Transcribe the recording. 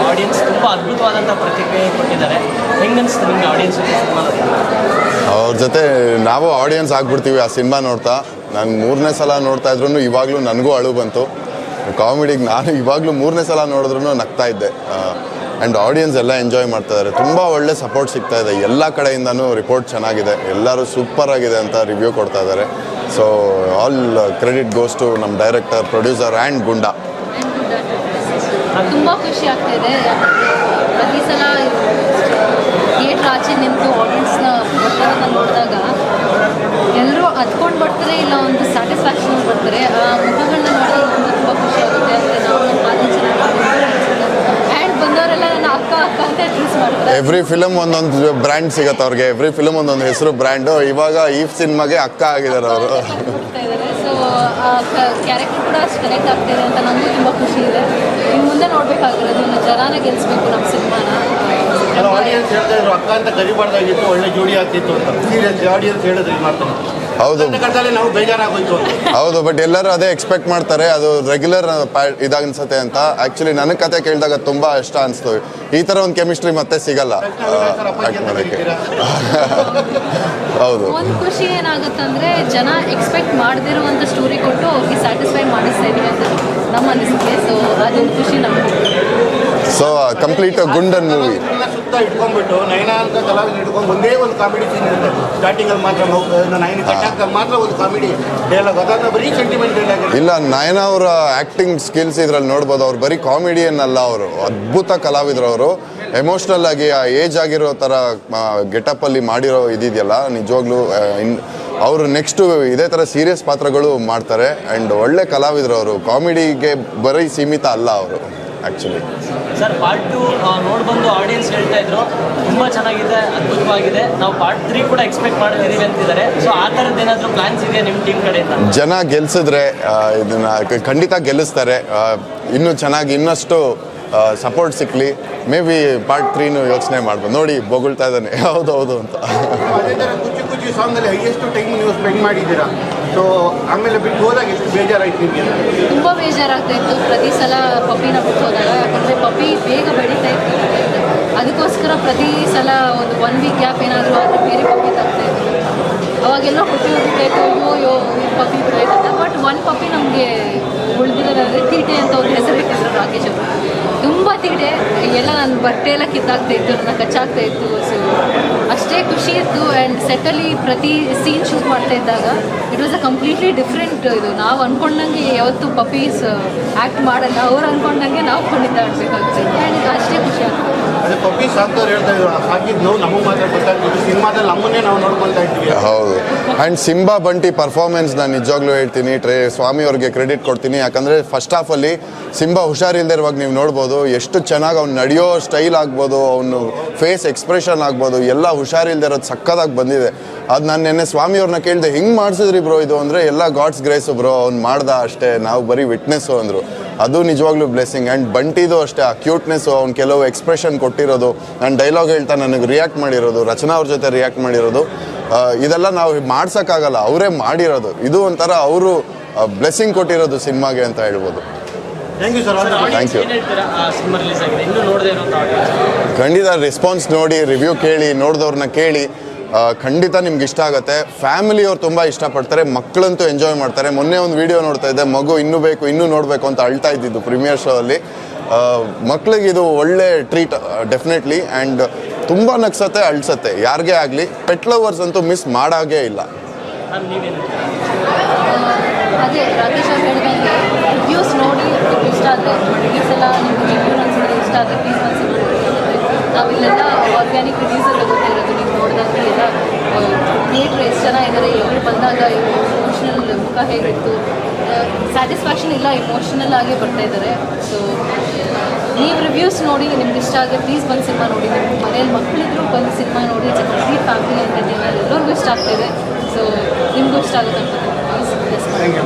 Audience ತುಂಬ ಅದ್ಭುತವಾದಂಥ ಪ್ರತಿಕ್ರಿಯೆ ಕೊಟ್ಟಿದ್ದಾರೆ. ಹೆಂಗನ್ನಿಸ್ತು ನಿಮಗೆ ಆಡಿಯನ್ಸ್ ಸಿನಿಮಾ? ಅವ್ರ ಜೊತೆ ನಾವು ಆಡಿಯನ್ಸ್ ಆಗ್ಬಿಡ್ತೀವಿ ಆ ಸಿನಿಮಾ ನೋಡ್ತಾ. ನಾನು 3ನೇ ಸಲ ನೋಡ್ತಾ ಇದ್ರು ಇವಾಗಲೂ ನನಗೂ ಅಳು ಬಂತು. ಕಾಮಿಡಿಗೆ ನಾನು ಇವಾಗಲೂ 3ನೇ ಸಲ ನೋಡಿದ್ರೂ ನಗ್ತಾ ಇದ್ದೆ. ಆ್ಯಂಡ್ ಆಡಿಯನ್ಸ್ ಎಲ್ಲ ಎಂಜಾಯ್ ಮಾಡ್ತಾ ಇದ್ದಾರೆ. ತುಂಬ ಒಳ್ಳೆ ಸಪೋರ್ಟ್ ಸಿಗ್ತಾ ಇದೆ ಎಲ್ಲ ಕಡೆಯಿಂದನೂ. ರಿಪೋರ್ಟ್ ಚೆನ್ನಾಗಿದೆ, ಎಲ್ಲರೂ ಸೂಪರ್ ಆಗಿದೆ ಅಂತ ರಿವ್ಯೂ ಕೊಡ್ತಾ ಇದ್ದಾರೆ. So all credit goes to ನಮ್ಮ ಡೈರೆಕ್ಟರ್, ಪ್ರೊಡ್ಯೂಸರ್ ಆ್ಯಂಡ್ ಗುಂಡಾ. ತುಂಬ ಖುಷಿ ಆಗ್ತಾಯಿದೆ. ಪ್ರತಿ ಸಲ ಥಿಯೇಟ್ರ್ ಆಚೆ ನಿಂತು ಆಡಿಯನ್ಸ್ನ ಬರ್ತಾರನ್ನ ನೋಡಿದಾಗ ಎಲ್ಲರೂ ಹತ್ಕೊಂಡು ಬರ್ತಾರೆ, ಇಲ್ಲ ಒಂದು ಸ್ಯಾಟಿಸ್ಫ್ಯಾಕ್ಷನ್ ಬರ್ತಾರೆ. ಆ ಮುಖಗಳನ್ನ ನೋಡಿದಾಗ ತುಂಬ ಖುಷಿ ಆಗುತ್ತೆ. ಅಂದರೆ ನಾವು ನಮ್ಮ ಮಾತಿನ ಚೆನ್ನಾಗಿ ಆ್ಯಂಡ್ ಬಂದವರೆಲ್ಲ ನನ್ನ ಅಕ್ಕ ಅಕ್ಕ ಅಂತ ಟ್ರೀಸ್ ಮಾಡ್ತಾರೆ. ಎವ್ರಿ ಫಿಲಮ್ ಒಂದೊಂದು ಬ್ರ್ಯಾಂಡ್ ಸಿಗುತ್ತೆ ಅವ್ರಿಗೆ. ಎವ್ರಿ ಫಿಲಮ್ ಒಂದೊಂದು ಹೆಸರು ಬ್ರ್ಯಾಂಡು. ಇವಾಗ ಈ ಸಿನಿಮಾಗೆ ಅಕ್ಕ ಆಗಿದ್ದಾರೆ ಅವರು. ಸೊ ಕ್ಯಾರೆಕ್ಟರ್ ಕೂಡ ಅಷ್ಟು ಕನೆಕ್ಟ್ ಆಗ್ತಿದೆ ಅಂತ ನನಗೂ ತುಂಬ ಖುಷಿ ಇದೆ. ಇನ್ನು ಮುಂದೆ ನೋಡಬೇಕಾಗಿರೋದು ಜನನ ಗೆಲ್ಲಿಸ್ಬೇಕು ನಮ್ಮ ಸಿನಿಮಾನ. ಆಡಿಯನ್ಸ್ ಹೇಳ್ತಾ ಇದ್ರು ಅಕ್ಕ ಅಂತ ಕರಿಬಾರ್ದಾಗಿತ್ತು, ಒಳ್ಳೆ ಜೋಡಿ ಆಗ್ತಿತ್ತು ಅಂತ. ಸೀರಿಯಸ್ ಆಡಿಯನ್ಸ್ ಹೇಳಿದ್ರು ಈ ಮಾತನ್ನು. ಹೌದು ನಾವು ಬೇಜಾರಾಗೋಯ್ತು. ಹೌದು, ಬಟ್ ಎಲ್ಲರೂ ಅದೇ ಎಕ್ಸ್ಪೆಕ್ಟ್ ಮಾಡ್ತಾರೆ. ಅದು ರೆಗ್ಯುಲರ್ ಇದಾಗನ್ಸುತ್ತೆ ಅಂತ. ಆ್ಯಕ್ಚುಲಿ ನನಗೆ ಕತೆ ಕೇಳಿದಾಗ ತುಂಬ ಇಷ್ಟ ಅನಿಸ್ತು. ಈ ಥರ ಒಂದು ಕೆಮಿಸ್ಟ್ರಿ ಮತ್ತೆ ಸಿಗಲ್ಲ ಆ್ಯಕ್ಟ್ ಮಾಡೋಕ್ಕೆ. ಹೌದು, ಒಂದು ಖುಷಿ ಏನಾಗುತ್ತಂದ್ರೆ ಜನ ಎಕ್ಸ್ಪೆಕ್ಟ್ ಮಾಡದಿರುವಂಥ ಸ್ಟೋರಿ ಕೊಟ್ಟು ಅವ್ರಿಗೆ ಸ್ಯಾಟಿಸ್ಫೈ ಮಾಡಿಸ್ತಾ ಇದೀವಿ ಅಂತ ನಮ್ಮ ಅನಿಸಿಕೆ. ಸೊ ಅದೊಂದು ಖುಷಿ ನಮಗೆ. ಸೊ ಕಂಪ್ಲೀಟ್ ಗುಂಡನ್ ಮೂವಿ ಸುತ್ತ ಇಟ್ಕೊಂಡ್ಬಿಟ್ಟು ನಯನ ಅಂತ ಕಲಾವಿದ ಇಟ್ಕೊಂಡು ಒಂದೇ ಒಂದು ಕಾಮಿಡಿ ಸೀನ್ ಇರುತ್ತೆ. ಸ್ಟಾರ್ಟಿಂಗಲ್ಲಿ ಮಾತ್ರ ನಯನ ಕಟ್ಟಾಕ್ದಾಗ ಮಾತ್ರ ಒಂದು ಕಾಮಿಡಿ ಡೈಲಾಗ್, ಅದಾದ ಬರೀ ಸೆಂಟಿಮೆಂಟ್ ಡೈಲಾಗ್. ಇಲ್ಲ, ನಯನ ಅವರ ಆ್ಯಕ್ಟಿಂಗ್ ಸ್ಕಿಲ್ಸ್ ಇದ್ರಲ್ಲಿ ನೋಡ್ಬೋದು. ಅವ್ರು ಬರೀ ಕಾಮಿಡಿಯನ್ ಅಲ್ಲ, ಅವರು ಅದ್ಭುತ ಕಲಾವಿದರು. ಅವರು ಎಮೋಷ್ನಲ್ ಆಗಿ ಆ ಏಜ್ ಆಗಿರೋ ಥರ ಗೆಟಪ್ಪಲ್ಲಿ ಮಾಡಿರೋ ಇದಿದೆಯಲ್ಲ, ನಿಜವಾಗ್ಲೂ ಅವರು ನೆಕ್ಸ್ಟು ಇದೇ ಥರ ಸೀರಿಯಸ್ ಪಾತ್ರಗಳು ಮಾಡ್ತಾರೆ. ಆ್ಯಂಡ್ ಒಳ್ಳೆ ಕಲಾವಿದರು ಅವರು. ಕಾಮಿಡಿಗೆ ಬರೀ ಸೀಮಿತ ಅಲ್ಲ ಅವರು ಆ್ಯಕ್ಚುಲಿ. ಸರ್, ಪಾರ್ಟ್ 2 ನೋಡ್ಬಂದು ಆಡಿಯನ್ಸ್ ಹೇಳ್ತಾ ಇದ್ರು ತುಂಬ ಚೆನ್ನಾಗಿದೆ, ಅದ್ಭುತವಾಗಿದೆ, ನಾವು ಪಾರ್ಟ್ 3 ಕೂಡ ಎಕ್ಸ್ಪೆಕ್ಟ್ ಮಾಡಿದ್ದೀವಿ ಅಂತಿದ್ದಾರೆ. ಸೊ ಆ ಥರದ್ದು ಏನಾದರೂ ಪ್ಲಾನ್ಸ್ ಇದೆಯಾ ನಿಮ್ಮ ಟೀಮ್ ಕಡೆಯಿಂದ? ಜನ ಗೆಲ್ಸಿದ್ರೆ ಇದನ್ನು ಖಂಡಿತ ಗೆಲ್ಲಿಸ್ತಾರೆ. ಇನ್ನೂ ಚೆನ್ನಾಗಿ ಇನ್ನಷ್ಟು ಸಪೋರ್ಟ್ ಸಿಕ್ಕಲಿ. ಮೇ ಬಿ ಪಾರ್ಟ್ 3 ಯೋಚನೆ ಮಾಡ್ಬೋದು. ನೋಡಿ ಬೊಗಳ್ತಾ ಇದ್ದಾನೆ, ಹೌದೌದು ಅಂತ. ಅದೇ ಥರ ಕುಚ್ಚು ಕುಚ್ಚು ಸಾಂಗಲ್ಲಿ ಹೈಯೆಸ್ಟ್ ಟೈಮ್ ನೀವು ಸ್ಪೆಂಡ್ ಮಾಡಿದ್ದೀರಾ. ಸೊ ಆಮೇಲೆ ಬಿಟ್ಟು ಹೋದಾಗ ಎಷ್ಟು ಬೇಜಾರಾಯ್ತು ನಿಮಗೆ? ತುಂಬ ಬೇಜಾರಾಗ್ತಾ ಇತ್ತು ಪ್ರತಿ ಸಲ ಪಪ್ಪಿನ ಬಿಟ್ಟು ಹೋದಾಗ. ಯಾಕಂದರೆ ಪಪ್ಪಿ ಬೇಗ ಬೆಳೀತಾ ಇತ್ತು. ಅದಕ್ಕೋಸ್ಕರ ಪ್ರತಿ ಸಲ ಒಂದು 1 ವೀಕ್ ಗ್ಯಾಪ್ ಏನಾದರೂ ಆದರೆ ಬೇರೆ ಪಪ್ಪಿ ತಗ್ತಾ ಇತ್ತು. ಅವಾಗೆಲ್ಲ ಪಪ್ಪಿ ಹೋಗ್ತಾಯಿತ್ತು, ಅಯ್ಯೋ ಪಪ್ಪಿ ಬಿಡಾಯ್ತಂತ. ಬಟ್ ಒಂದು ಪಪ್ಪಿ ನಮಗೆ ಉಳಿದಿರೋದಾದರೆ ತೀಟೆ ಅಂತ ಒಂದು ಹೆಸರು ಇಟ್ಟಿದ್ರು ರಾಕೇಶ್ ಅವರು. ತುಂಬ ತೀಟೆ, ಎಲ್ಲ ನನ್ನ ಬಟ್ಟೆ ಎಲ್ಲ ಕಿತ್ತಾಗ್ತಾ ಇತ್ತು, ನನ್ನ ಕಚ್ಚಾಗ್ತಾ ಇತ್ತು. ಸೊ ಅಷ್ಟೇ ಖುಷಿ ಇತ್ತು. ಆ್ಯಂಡ್ ಸೆಟ್ಟಲ್ಲಿ ಪ್ರತಿ ಸೀನ್ ಶೂಟ್ ಮಾಡ್ತಾ ಇದ್ದಾಗ it was a completely different. ಇದು ನಾವು ಅಂದ್ಕೊಂಡಂಗೆ ಯಾವತ್ತು ಪಪ್ಪೀಸ್ ಆ್ಯಕ್ಟ್ ಮಾಡಲ್ಲ, ಅವ್ರು ಅಂದ್ಕೊಂಡಂಗೆ ನಾವು ಕುಣಿತ ಆಡಬೇಕಾಗುತ್ತೆ. ಆ್ಯಂಡ್ ಅಷ್ಟೇ ಖುಷಿ ಆಗ್ತದೆ. ಅದೇ ಪಪ್ಪಿ ಸಾಕ್ತವ್ರು ಹೇಳ್ತಾ ಇದ್ರು, ಸಾಕಿದ್ದು ನಮಗೆ ಮಾತ್ರ ಗೊತ್ತಾಗ್ತಿತ್ತು, ಸಿನಿಮಾದಲ್ಲಿ ನಮ್ಮನ್ನೇ ನಾವು ನೋಡ್ಕೊಳ್ತಾ ಇದ್ವಿ. ಹೌದು. ಆ್ಯಂಡ್ ಸಿಂಬಾ ಬಂಟಿ ಪರ್ಫಾರ್ಮೆನ್ಸ್ ನಾನು ನಿಜವಾಗ್ಲೂ ಹೇಳ್ತೀನಿ, ಸ್ವಾಮಿ ಅವ್ರಿಗೆ ಕ್ರೆಡಿಟ್ ಕೊಡ್ತೀನಿ. ಯಾಕಂದರೆ ಫಸ್ಟ್ ಹಾಫಲ್ಲಿ ಸಿಂಬಾ ಹುಷಾರಿಲ್ಲದೆ ಇರುವಾಗ ನೀವು ನೋಡ್ಬೋದು ಎಷ್ಟು ಚೆನ್ನಾಗಿ ಅವ್ನು ನಡೆಯೋ ಸ್ಟೈಲ್ ಆಗ್ಬೋದು, ಅವನು ಫೇಸ್ ಎಕ್ಸ್ಪ್ರೆಷನ್ ಆಗ್ಬೋದು, ಎಲ್ಲ ಹುಷಾರಿಲ್ಲದೆ ಇರೋದು ಸಕ್ಕದಾಗಿ ಬಂದಿದೆ. ಅದು ನಾನು ನೆನ್ನೆ ಸ್ವಾಮಿಯವ್ರನ್ನ ಕೇಳಿದೆ, ಹಿಂಗೆ ಮಾಡಿಸಿದ್ರಿ ಬ್ರೋ ಇದು ಅಂದರೆ, ಎಲ್ಲ ಗಾಡ್ಸ್ ಗ್ರೇಸು ಬ್ರೋ, ಅವ್ನು ಮಾಡ್ದ ಅಷ್ಟೇ, ನಾವು ಬರೀ ವಿಟ್ನೆಸ್ಸು ಅಂದರು. ಅದು ನಿಜವಾಗ್ಲೂ ಬ್ಲೆಸ್ಸಿಂಗ್. ಆ್ಯಂಡ್ ಬಂಟಿದು ಅಷ್ಟೇ, ಆ ಕ್ಯೂಟ್ನೆಸ್ಸು, ಅವ್ನು ಕೆಲವು ಎಕ್ಸ್ಪ್ರೆಷನ್ ಕೊಟ್ಟಿರೋದು, ನಾನು ಡೈಲಾಗ್ ಹೇಳ್ತಾ ನನಗೆ ರಿಯಾಕ್ಟ್ ಮಾಡಿರೋದು, ರಚನಾ ಅವ್ರ ಜೊತೆ ರಿಯಾಕ್ಟ್ ಮಾಡಿರೋದು, ಇದೆಲ್ಲ ನಾವು ಮಾಡ್ಸೋಕ್ಕಾಗಲ್ಲ, ಅವರೇ ಮಾಡಿರೋದು. ಇದು ಒಂಥರ ಅವರು ಬ್ಲೆಸ್ಸಿಂಗ್ ಕೊಟ್ಟಿರೋದು ಸಿನಿಮಾಗೆ ಅಂತ ಹೇಳ್ಬೋದು. Thank you sir. Thank you. Cinema release ಆಗಿದೆ, ಇನ್ನೂ ನೋಡದೇ ಇರೋಂಥ ಆಡಿಯನ್ಸ್ ಖಂಡಿತ ರೆಸ್ಪಾನ್ಸ್ ನೋಡಿ, ರಿವ್ಯೂ ಕೇಳಿ, ನೋಡಿದವ್ರನ್ನ ಕೇಳಿ, ಖಂಡಿತ ನಿಮ್ಗೆ ಇಷ್ಟ ಆಗುತ್ತೆ. ಫ್ಯಾಮಿಲಿಯವ್ರು ತುಂಬ ಇಷ್ಟಪಡ್ತಾರೆ, ಮಕ್ಕಳಂತೂ ಎಂಜಾಯ್ ಮಾಡ್ತಾರೆ. ಮೊನ್ನೆ ಒಂದು ವೀಡಿಯೋ ನೋಡ್ತಾ ಇದ್ದೆ, ಮಗು ಇನ್ನೂ ಬೇಕು ಇನ್ನೂ ನೋಡಬೇಕು ಅಂತ ಅಳ್ತಾ ಇದ್ದಿದ್ದು ಪ್ರೀಮಿಯರ್ ಶೋ ಅಲ್ಲಿ. ಮಕ್ಳಿಗೆ ಇದು ಒಳ್ಳೆ ಟ್ರೀಟ್ ಡೆಫಿನೆಟ್ಲಿ. ಆ್ಯಂಡ್ ತುಂಬ ನಗ್ಸತ್ತೆ, ಅಳ್ಸತ್ತೆ. ಯಾರಿಗೇ ಆಗಲಿ ಪೆಟ್ ಲವರ್ಸ್ ಅಂತೂ ಮಿಸ್ ಮಾಡಾಗೇ ಇಲ್ಲ. ಅದೇ ರಾಕೇಶ್ ಅವ್ರು ಹೇಳಿದಂಗೆ ರಿವ್ಯೂಸ್ ನೋಡಿ ನಿಮ್ಗೆ ಇಷ್ಟ ಆದರೆ ರಿವ್ಯೂಸ್ ಎಲ್ಲ ನಿಮ್ಗೆ ರಿವ್ಯೂ ಅನ್ಸಿದ್ರೆ ಇಷ್ಟ ಆದರೆ ಪ್ಲೀಸ್ ಒಂದು ನಾವಿಲ್ಲೆಲ್ಲ ಆರ್ಗ್ಯಾನಿಕ್ ರಿವ್ಯೂಸ್ ಎಲ್ಲ ಗೊತ್ತಿರೋದು. ನೀವು ನೋಡಿದಂಗೆ ಎಲ್ಲ ಥಿಯೇಟ್ರ್ ಎಷ್ಟು ಜನ ಇದ್ದಾರೆ, ಎಲ್ಲರೂ ಬಂದಾಗ ಇಮೋಷ್ನಲ್ ಮುಖ ಹೇಗಿತ್ತು, ಸ್ಯಾಟಿಸ್ಫ್ಯಾಕ್ಷನ್ ಇಲ್ಲ, ಇಮೋಷ್ನಲ್ ಆಗೇ ಬರ್ತಾ ಇದ್ದಾರೆ. ಸೊ ನೀವು ರಿವ್ಯೂಸ್ ನೋಡಿ ನಿಮ್ಗೆ ಇಷ್ಟ ಆದರೆ ಪ್ಲೀಸ್ ಬಂದು ಸಿನಿಮಾ ನೋಡಿ. ನಿಮ್ಮ ಮನೇಲಿ ಮಕ್ಕಳಿದ್ರು ಬಂದು ಸಿನಿಮಾ ನೋಡಿ. ಇಟ್ಸ್ ಕಂಪ್ಲೀಟ್ ಫ್ಯಾಮಿಲಿ ಎಂಟರ್ಟೈನರ್, ಎಲ್ಲರಿಗೂ ಇಷ್ಟ ಆಗ್ತಾಯಿದೆ. ಸೊ ನಿಮಗೂ ಇಷ್ಟ ಆಗುತ್ತೆ ಅಂತ ಪ್ಲೀಸ್.